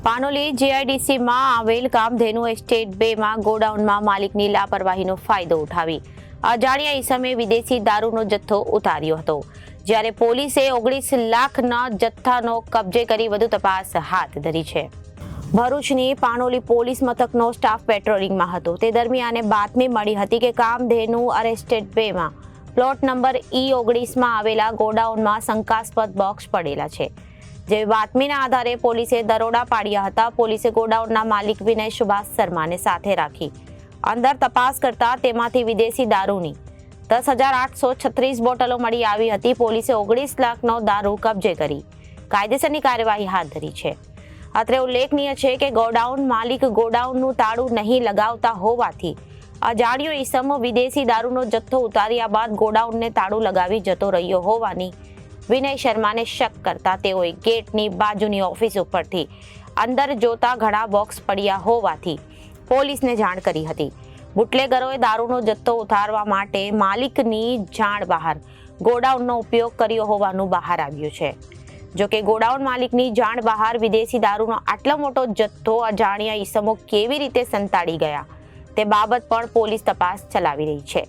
પાનોલી જીઆઈડીસીમાં આવેલ કામધેનુ એસ્ટેટ 2 માં ગોડાઉનમાં માલિકની લાપરવાહીનો ફાયદો ઉઠાવી અજાણ્યા ઈસમે વિદેશી દારૂનો જથ્થો ઉતાર્યો હતો, જ્યારે પોલીસે 19 લાખના જથ્થાનો કબજે કરી વધુ તપાસ હાથ ધરી છે। ભરૂચની પાનોલી પોલીસ મથકનો સ્ટાફ પેટ્રોલિંગમાં હતો તે દરમિયાન બાતમી મળી હતી કે કામધેનુ એસ્ટેટ 2 માં પ્લોટ નંબર E19 માં આવેલા ગોડાઉનમાં શંકાસ્પદ બોક્સ પડેલા છે। જે બાતમીના આધારે પોલીસે દરોડા પાડ્યા હતા। પોલીસે ગોડાઉનના માલિક વિનય સુભાષ શર્માને સાથે રાખી અંદર તપાસ કરતા તેમાંથી વિદેશી દારૂની 10,836 બોટલો મળી આવી હતી। પોલીસે 19 લાખનો દારૂ કબજે કરી કાયદેસરની કાર્યવાહી હાથ ધરી છે। અત્રે ઉલ્લેખનીય છે કે ગોડાઉન માલિક ગોડાઉનનું તાળું નહીં લગાવતા હોવાથી અજાણ્યો ઈસમ વિદેશી દારૂનો જથ્થો ઉતાર્યા બાદ ગોડાઉનને તાળું લગાવી જતો રહ્યો હોવાની વિનય શર્માને શક કરતા તેઓએ ગેટની બાજુની ઓફિસ ઉપરથી અંદર જોતા ઘણા બોક્સ પડ્યા હોવાથી પોલીસને જાણ કરી હતી। બુટલેગરોએ દારૂનો જથ્થો ઉતારવા માટે માલિકની જાણ બહાર ગોડાઉનનો ઉપયોગ કર્યો હોવાનું બહાર આવ્યું છે। જોકે ગોડાઉન માલિકની જાણ બહાર વિદેશી દારૂનો આટલો મોટો જથ્થો અજાણ્યા ઈસમો કેવી રીતે સંતાડી ગયા તે બાબત પણ પોલીસ તપાસ ચલાવી રહી છે।